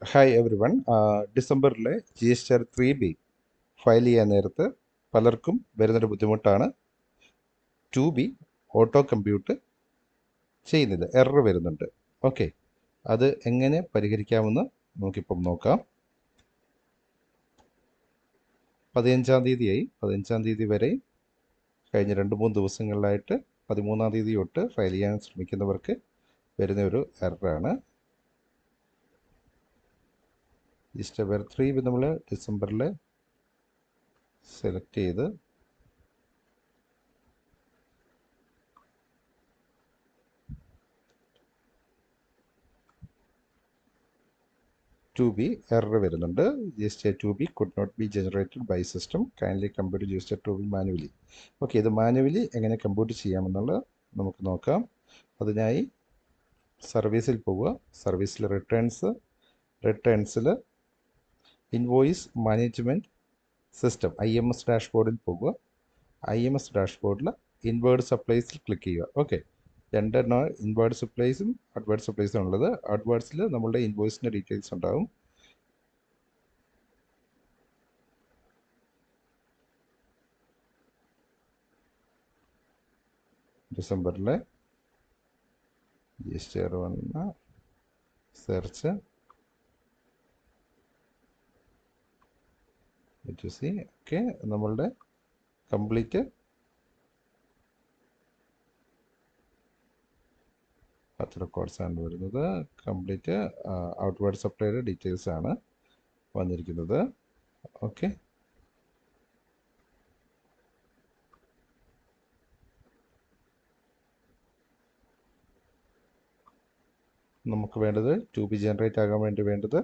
Hi everyone. ഡിസംബറിലെ G S R 3B file ചെയ്യാൻ നേരത്ത് പലർക്കും വരുന്നൊരു ബുദ്ധിമുട്ടാണ് 2B ഓട്ടോ കമ്പ്യൂട്ട് ചെയ്യുന്നില്ല, എറർ വരുന്നുണ്ട്. ഓക്കെ, അത് എങ്ങനെ പരിഹരിക്കാമെന്ന് നമുക്കിപ്പം നോക്കാം. 15-ാം തീയതിയായി. 15-ാം തീയതി വരെ കഴിഞ്ഞ 2-3 ദിവസങ്ങളിലായിട്ട് 13-ാം തീയതി തൊട്ട് ഫയൽ ചെയ്യാൻ ശ്രമിക്കുന്നവർക്ക് വരുന്ന ഒരു എററാണ്. GSTR 3B നമ്മൾ ഡിസംബറിൽ സെലക്ട് ചെയ്ത് എറർ വരുന്നുണ്ട്. GSTR 2B could not be generated by system. Kindly compute GSTR 2B manually. Okay, ഇത് മാനുവലി എങ്ങനെ കമ്പ്യൂട്ട് ചെയ്യാമെന്നുള്ളത് നമുക്ക് നോക്കാം. അതിനായി സർവീസിൽ പോവുക. സർവീസിൽ റിട്ടേൺസിൽ ഇൻവോയ്സ് മാനേജ്മെൻറ്റ് സിസ്റ്റം IMS ഡാഷ്ബോർഡിൽ പോവുക. IMS ഡാഷ്ബോർഡിൽ ഇൻവേർഡ് സപ്ലൈസിൽ ക്ലിക്ക് ചെയ്യുക. ഓക്കെ, രണ്ടെണ്ണം ഇൻവേർഡ് സപ്ലൈസും അഡ്വേർഡ് സപ്ലൈസും ഉള്ളത്. അഡ്വേർഡ്സിൽ നമ്മളുടെ ഇൻവോയ്സിൻ്റെ ഡീറ്റെയിൽസ് ഉണ്ടാവും. ഡിസംബറിലെ GSTR വന്ന സെർച്ച് ഓക്കെ, നമ്മളുടെ കംപ്ലീറ്റ് 10 റെക്കോർഡ്സാണ് വരുന്നത്. കംപ്ലീറ്റ് ഔട്ട്വേർഡ് സപ്ലൈയുടെ ഡീറ്റെയിൽസ് ആണ് വന്നിരിക്കുന്നത്. ഓക്കെ, നമുക്ക് വേണ്ടത് 2B ജനറേറ്റ് ആകാൻ വേണ്ടി വേണ്ടത്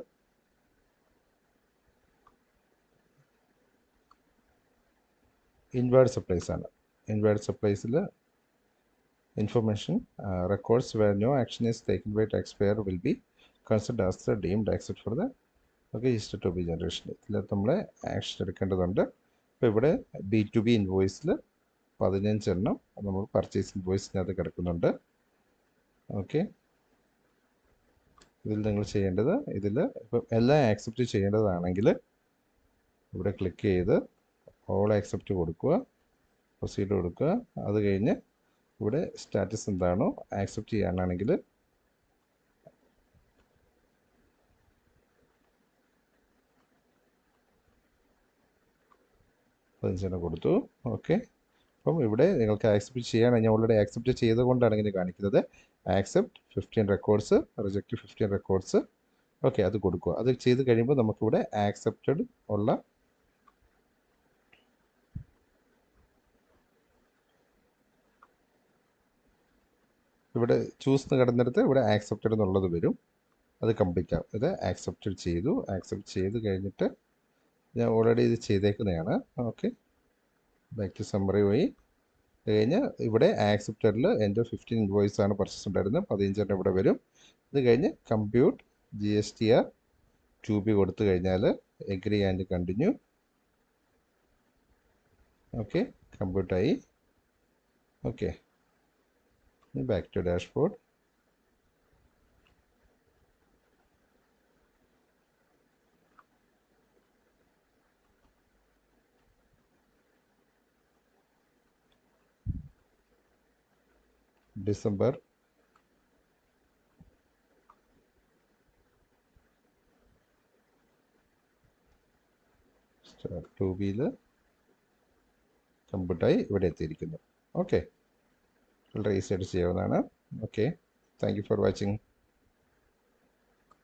ഇൻവേർഡ് സപ്ലൈസ് ആണ്. ഇൻവേർഡ് സപ്ലൈസിൽ information records where no action is taken by taxpayer will be considered as the deemed accept for the GSTR 2B generation. ഇതിൽ നമ്മൾ ആക്ഷൻ എടുക്കേണ്ടതുണ്ട്. ഇപ്പോൾ ഇവിടെ B2B ഇൻവോയ്സിൽ 15 എണ്ണം നമ്മൾ പർച്ചേസ് ഇൻവോയ്സിനകത്ത് കിടക്കുന്നുണ്ട്. ഓക്കെ, ഇതിൽ നിങ്ങൾ ചെയ്യേണ്ടത്, ഇതിൽ ഇപ്പം എല്ലാം ആക്സെപ്റ്റ് ചെയ്യേണ്ടതാണെങ്കിൽ ഇവിടെ ക്ലിക്ക് ചെയ്ത് ഓൾ ആക്സെപ്റ്റ് കൊടുക്കുക, പ്രൊസീഡ് കൊടുക്കുക. അത് കഴിഞ്ഞ് ഇവിടെ സ്റ്റാറ്റസ് എന്താണോ ആക്സെപ്റ്റ് ചെയ്യാനാണെങ്കിൽ പതിനഞ്ചെണ്ണം കൊടുത്തു. ഓക്കെ, അപ്പം ഇവിടെ നിങ്ങൾക്ക് ആക്സെപ്റ്റ് ചെയ്യാൻ, ഞാൻ ഓൾറെഡി ആക്സെപ്റ്റ് ചെയ്തുകൊണ്ടാണ് ഇങ്ങനെ കാണിക്കുന്നത്. Accept 15 records, reject 15 records. Okay, അത് കൊടുക്കുക. അത് ചെയ്ത് കഴിയുമ്പോൾ നമുക്കിവിടെ ആക്സെപ്റ്റഡ് ഉള്ള ഇവിടെ ചൂസ് കിടന്നിടത്ത് ഇവിടെ ആക്സെപ്റ്റഡ് എന്നുള്ളത് വരും. അത് കംപ്ലീറ്റ് ആവും. ഇത് ആക്സെപ്റ്റഡ് ചെയ്തു. ആക്സെപ്റ്റ് ചെയ്ത് കഴിഞ്ഞിട്ട് ഞാൻ ഓൾറെഡി ഇത് ചെയ്തേക്കുന്നതാണ്. ഓക്കെ, ബാക്ക് ടു സമ്മറി പോയി കഴിഞ്ഞ് ഇവിടെ ആക്സെപ്റ്റഡിൽ എൻ്റെ 15 ഇൻവോയ്സ് ആണ് പർച്ചേസ് ഉണ്ടായിരുന്നത്. 15 ഇവിടെ വരും. ഇത് കഴിഞ്ഞ് കമ്പ്യൂട്ട് GSTR 2B കൊടുത്തു കഴിഞ്ഞാൽ എഗ്രി ആൻഡ് കണ്ടിന്യൂ. ഓക്കെ, കമ്പ്യൂട്ടായി. Okay, back to dashboard. December 2Bയിൽ കമ്പ്യൂട്ടായി ഇവിടെ എത്തിയിരിക്കുന്നു. ഓക്കെ, വളരെ ഈസി ആയിട്ട് ചെയ്യാവുന്നതാണ്. Okay, thank you for watching.